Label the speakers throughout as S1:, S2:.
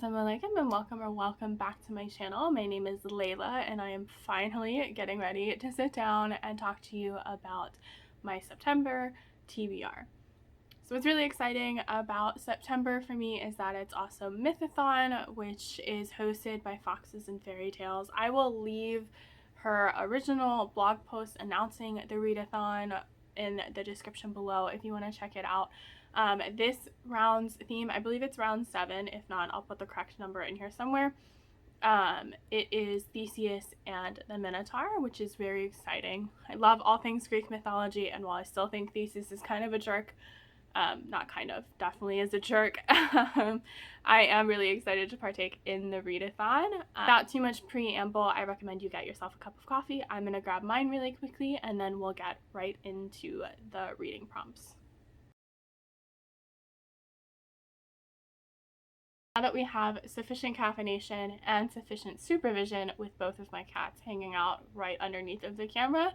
S1: Assalamu alaikum and welcome back to my channel. My name is Layla and I am finally getting ready to sit down and talk to you about my September TBR. So what's really exciting about September for me is that it's also Mythothon, which is hosted by Foxes and Fairy Tales. I will leave her original blog post announcing the readathon in the description below if you want to check it out. This round's theme, I believe it's round 7. If not, I'll put the correct number in here somewhere. It is Theseus and the Minotaur, which is very exciting. I love all things Greek mythology, and while I still think Theseus is kind of a jerk, not kind of, definitely is a jerk, I am really excited to partake in the readathon. Without too much preamble, I recommend you get yourself a cup of coffee. I'm going to grab mine really quickly, and then we'll get right into the reading prompts. Now that we have sufficient caffeination and sufficient supervision with both of my cats hanging out right underneath of the camera,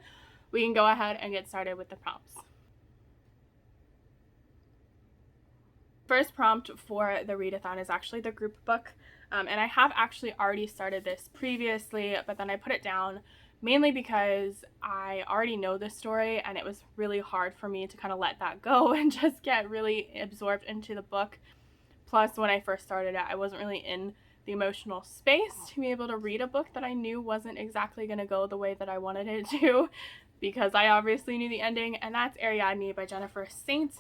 S1: we can go ahead and get started with the prompts. First prompt for the readathon is actually the group book, and I have actually already started this previously, but then I put it down mainly because I already know the story and it was really hard for me to kind of let that go and just get really absorbed into the book. Plus, when I first started it, I wasn't really in the emotional space to be able to read a book that I knew wasn't exactly going to go the way that I wanted it to, because I obviously knew the ending, and that's Ariadne by Jennifer Saint.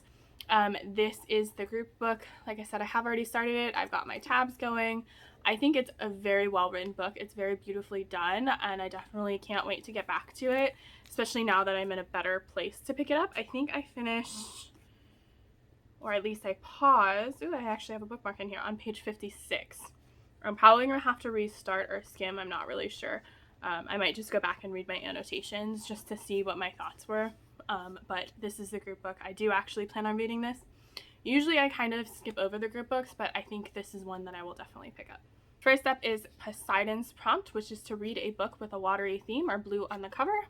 S1: This is the group book. Like I said, I have already started it. I've got my tabs going. I think it's a very well-written book. It's very beautifully done, and I definitely can't wait to get back to it, especially now that I'm in a better place to pick it up. I think I finished... or at least I paused. Ooh, I actually have a bookmark in here on page 56. I'm probably going to have to restart or skim. I'm not really sure. I might just go back and read my annotations just to see what my thoughts were. But this is the group book. I do actually plan on reading this. Usually I kind of skip over the group books, but I think this is one that I will definitely pick up. First up is Poseidon's prompt, which is to read a book with a watery theme or blue on the cover.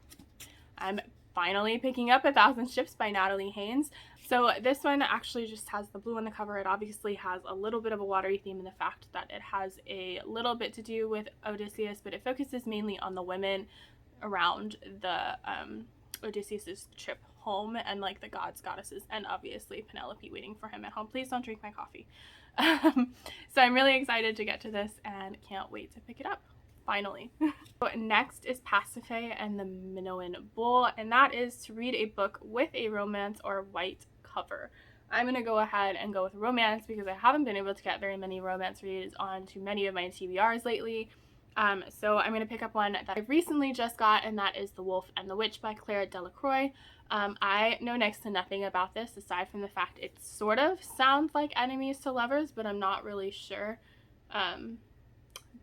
S1: I'm finally picking up 1,000 Ships by Natalie Haynes. So this one actually just has the blue on the cover. It obviously has a little bit of a watery theme in the fact that it has a little bit to do with Odysseus, but it focuses mainly on the women around the Odysseus's trip home and like the gods, goddesses, and obviously Penelope waiting for him at home. Please don't drink my coffee. So I'm really excited to get to this and can't wait to pick it up. Finally. So next is Pasiphae and the Minoan Bull, and that is to read a book with a romance or white cover. I'm going to go ahead and go with romance because I haven't been able to get very many romance reads on to many of my TBRs lately. So I'm going to pick up one that I recently just got, and that is The Wolf and the Witch by Clara Delacroix. I know next to nothing about this aside from the fact it sort of sounds like enemies to lovers, but I'm not really sure.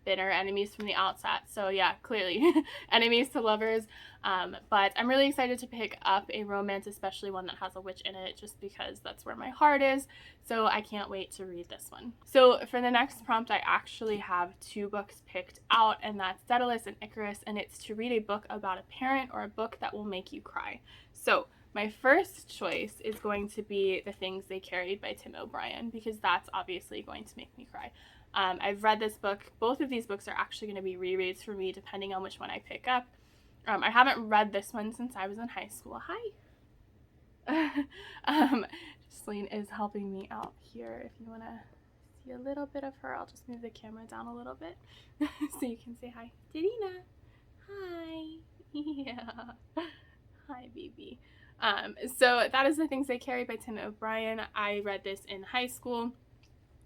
S1: Bitter enemies from the outset, so yeah, clearly enemies to lovers, but I'm really excited to pick up a romance, especially one that has a witch in it, just because that's where my heart is, so I can't wait to read this one. So for the next prompt, I actually have 2 books picked out, and that's Daedalus and Icarus, and it's to read a book about a parent or a book that will make you cry. So my first choice is going to be The Things They Carried by Tim O'Brien, because that's obviously going to make me cry. I've read this book. Both of these books are actually going to be rereads for me depending on which one I pick up. I haven't read this one since I was in high school. Hi! Lynn is helping me out here. If you want to see a little bit of her, I'll just move the camera down a little bit so you can say hi. Didina! Hi! Yeah! Hi, baby. So that is The Things They Carried by Tim O'Brien. I read this in high school.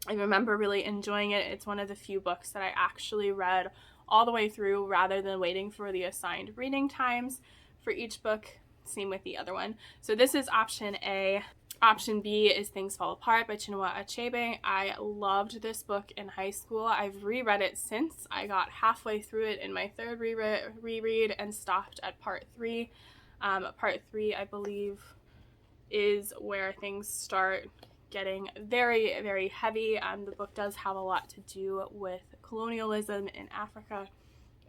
S1: I remember really enjoying it. It's one of the few books that I actually read all the way through rather than waiting for the assigned reading times for each book. Same with the other one. So this is option A. Option B is Things Fall Apart by Chinua Achebe. I loved this book in high school. I've reread it since. I got halfway through it in my 3rd reread and stopped at part 3. Part 3, I believe, is where things start getting very, very heavy. The book does have a lot to do with colonialism in Africa.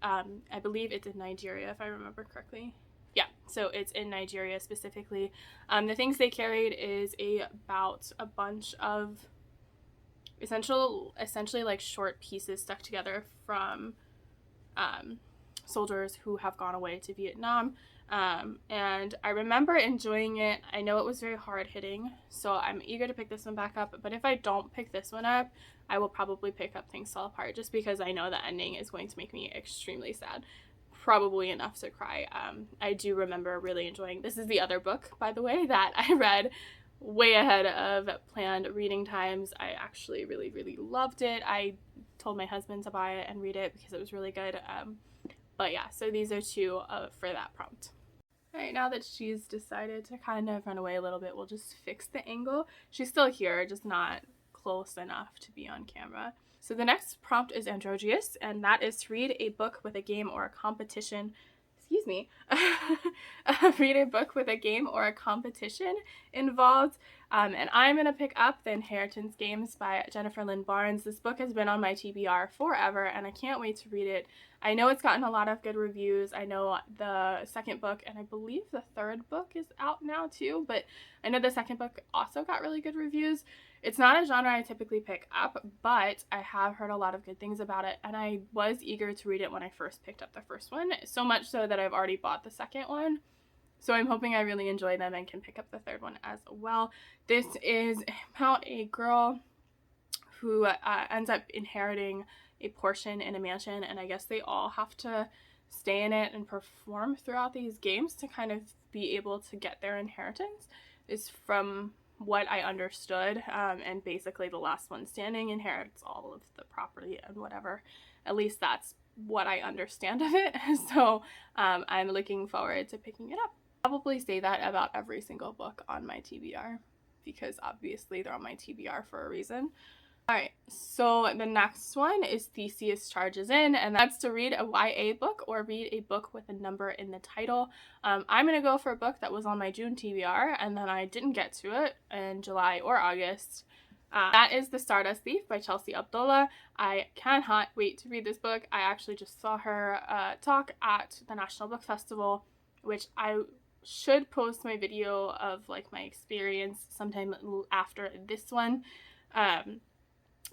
S1: I believe it's in Nigeria, if I remember correctly. Yeah, so it's in Nigeria specifically. The Things They Carried is about a bunch of essentially like short pieces stuck together from soldiers who have gone away to Vietnam. And I remember enjoying it. I know it was very hard hitting, so I'm eager to pick this one back up. But if I don't pick this one up, I will probably pick up Things Fall Apart, just because I know the ending is going to make me extremely sad. Probably enough to cry. I do remember really enjoying, this is the other book, by the way, that I read way ahead of planned reading times. I actually really, really loved it. I told my husband to buy it and read it because it was really good. But yeah, so these are two for that prompt. All right, now that she's decided to kind of run away a little bit, we'll just fix the angle. She's still here, just not close enough to be on camera. So the next prompt is androgynous, and that is to read a book with a game or a competition. Excuse me. Read a book with a game or a competition involved. And I'm going to pick up The Inheritance Games by Jennifer Lynn Barnes. This book has been on my TBR forever, and I can't wait to read it. I know it's gotten a lot of good reviews. I know the second book, and I believe the third book is out now too, but I know the second book also got really good reviews. It's not a genre I typically pick up, but I have heard a lot of good things about it, and I was eager to read it when I first picked up the first one, so much so that I've already bought the second one. So I'm hoping I really enjoy them and can pick up the third one as well. This is about a girl who ends up inheriting a portion in a mansion, and I guess they all have to stay in it and perform throughout these games to kind of be able to get their inheritance, is from what I understood. And basically the last one standing inherits all of the property and whatever. At least that's what I understand of it. So I'm looking forward to picking it up. I'll probably say that about every single book on my TBR, because obviously they're on my TBR for a reason. Alright, so the next one is Theseus Charges In, and that's to read a YA book or read a book with a number in the title. I'm going to go for a book that was on my June TBR, and then I didn't get to it in July or August. That is The Stardust Thief by Chelsea Abdullah. I cannot wait to read this book. I actually just saw her talk at the National Book Festival, which I should post my video of like my experience sometime after this one.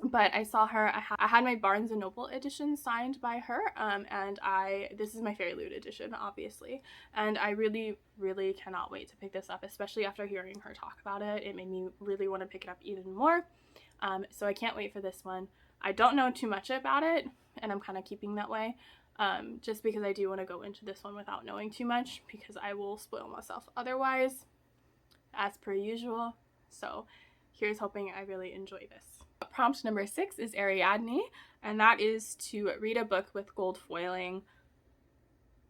S1: But I saw her, I had my Barnes & Noble edition signed by her, and this is my Fairy Loot edition, obviously, and I really, really cannot wait to pick this up, especially after hearing her talk about it. It made me really want to pick it up even more, so I can't wait for this one. I don't know too much about it, and I'm kind of keeping that way, just because I do want to go into this one without knowing too much, because I will spoil myself otherwise, as per usual. So here's hoping I really enjoy this. Prompt number 6 is Ariadne, and that is to read a book with gold foiling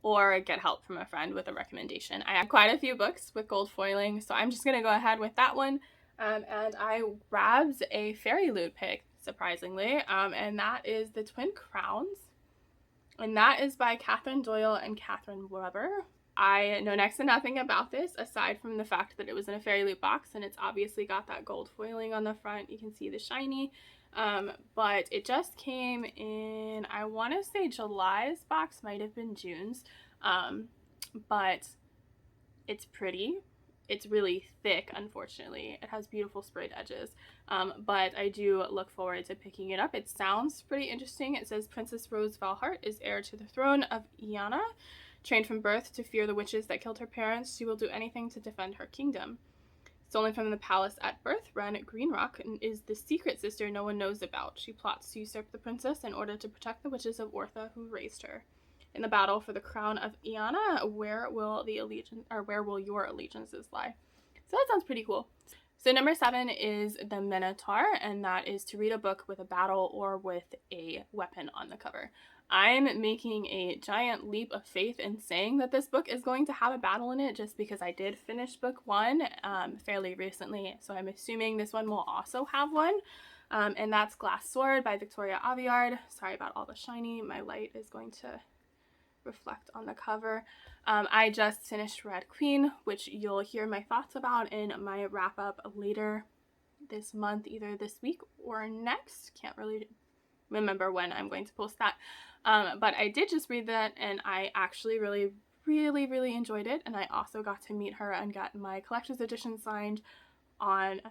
S1: or get help from a friend with a recommendation. I have quite a few books with gold foiling, so I'm just going to go ahead with that one. And I grabbed a Fairy Loot pick, surprisingly, and that is The Twin Crowns, and that is by Catherine Doyle and Catherine Weber. I know next to nothing about this aside from the fact that it was in a Fairy Loot box, and it's obviously got that gold foiling on the front. You can see the shiny, but it just came in, I want to say July's box, might have been June's, but it's pretty. It's really thick, unfortunately. It has beautiful sprayed edges, but I do look forward to picking it up. It sounds pretty interesting. It says Princess Rose Valhart is heir to the throne of Iana. Trained from birth to fear the witches that killed her parents, she will do anything to defend her kingdom. Stolen from the palace at birth, Ren Greenrock is the secret sister no one knows about. She plots to usurp the princess in order to protect the witches of Ortha who raised her. In the battle for the crown of Iana, where will your allegiances lie? So that sounds pretty cool. So number 7 is The Minotaur, and that is to read a book with a battle or with a weapon on the cover. I'm making a giant leap of faith in saying that this book is going to have a battle in it, just because I did finish book 1 fairly recently, so I'm assuming this one will also have one. And that's Glass Sword by Victoria Aviard. Sorry about all the shiny, my light is going to reflect on the cover. I just finished Red Queen, which you'll hear my thoughts about in my wrap up later this month, either this week or next. Can't really remember when I'm going to post that. But I did just read that, and I actually really, really, really enjoyed it. And I also got to meet her and got my collector's edition signed on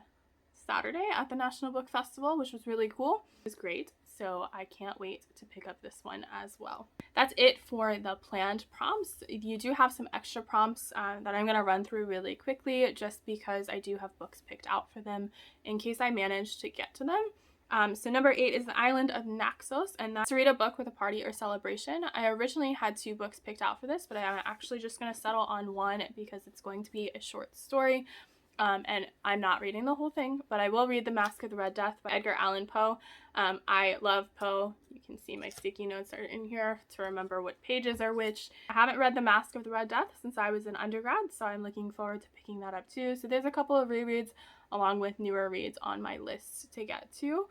S1: Saturday at the National Book Festival, which was really cool. It was great, so I can't wait to pick up this one as well. That's it for the planned prompts. You do have some extra prompts that I'm going to run through really quickly, just because I do have books picked out for them in case I manage to get to them. So number 8 is the Island of Naxos, and that's to read a book with a party or celebration. I originally had 2 books picked out for this, but I'm actually just going to settle on one because it's going to be a short story. And I'm not reading the whole thing, but I will read The Masque of the Red Death by Edgar Allan Poe. I love Poe. You can see my sticky notes are in here to remember what pages are which. I haven't read The Masque of the Red Death since I was in undergrad, so I'm looking forward to picking that up too. So there's a couple of rereads along with newer reads on my list to get to.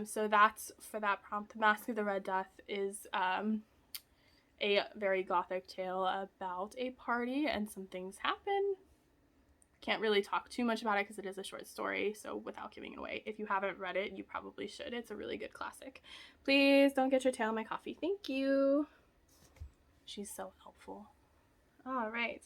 S1: So that's for that prompt. The Masque of the Red Death is a very gothic tale about a party and some things happen. Can't really talk too much about it because it is a short story, so without giving it away, if you haven't read it, you probably should. It's a really good classic. Please don't get your tail in my coffee. Thank you. She's so helpful. All right.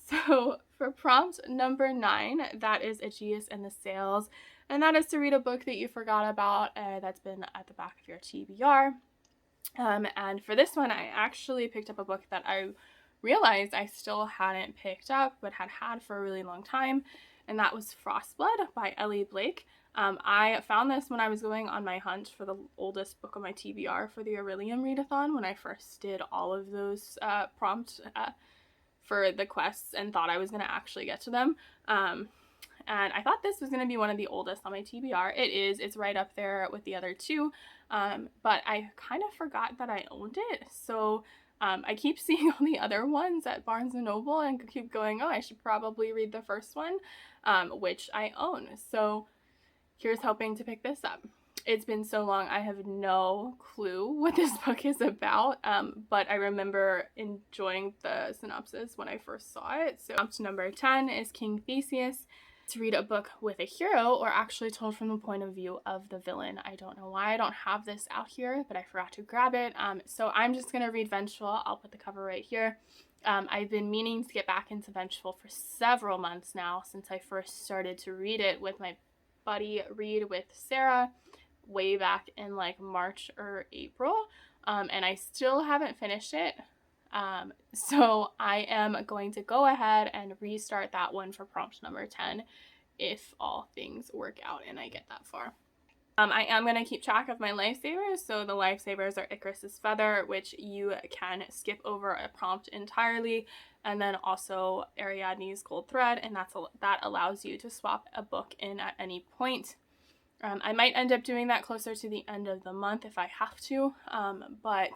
S1: So for prompt number 9, that is Aegeus and the Sails, and that is to read a book that you forgot about that's been at the back of your TBR. And for this one, I actually picked up a book that I realized I still hadn't picked up but had for a really long time, and that was Frostblood by Ellie Blake. I found this when I was going on my hunt for the oldest book on my TBR for the Aurelium readathon when I first did all of those prompts for the quests and thought I was going to actually get to them. And I thought this was going to be one of the oldest on my TBR. It is. It's right up there with the other 2, but I kind of forgot that I owned it, so I keep seeing all the other ones at Barnes & Noble and keep going, oh, I should probably read the first one, which I own. So here's hoping to pick this up. It's been so long, I have no clue what this book is about, but I remember enjoying the synopsis when I first saw it. So prompt number 10 is King Theseus. To read a book with a hero, or actually told from the point of view of the villain. I don't know why I don't have this out here, but I forgot to grab it. So I'm just going to read Vengeful. I'll put the cover right here. I've been meaning to get back into Vengeful for several months now, since I first started to read it with my buddy Read with Sarah way back in like March or April. And I still haven't finished it. So I am going to go ahead and restart that one for prompt number 10 if all things work out and I get that far. I am going to keep track of my lifesavers. So the lifesavers are Icarus's Feather, which you can skip over a prompt entirely, and then also Ariadne's Gold Thread, and that allows you to swap a book in at any point. I might end up doing that closer to the end of the month if I have to, but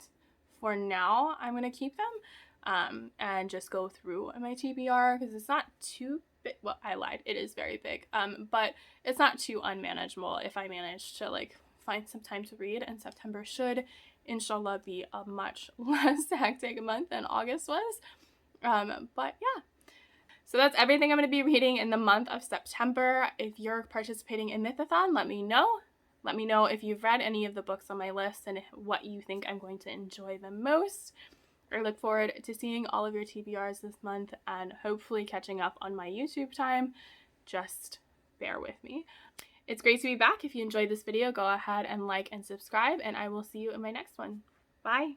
S1: for now I'm going to keep them and just go through my TBR because it's not too big. Well, I lied. It is very big, but it's not too unmanageable if I manage to like find some time to read, and September should inshallah be a much less hectic month than August was. But yeah. So that's everything I'm going to be reading in the month of September. If you're participating in Mythothon, let me know. Let me know if you've read any of the books on my list and what you think I'm going to enjoy the most. I look forward to seeing all of your TBRs this month and hopefully catching up on my YouTube time. Just bear with me. It's great to be back. If you enjoyed this video, go ahead and like and subscribe, and I will see you in my next one. Bye!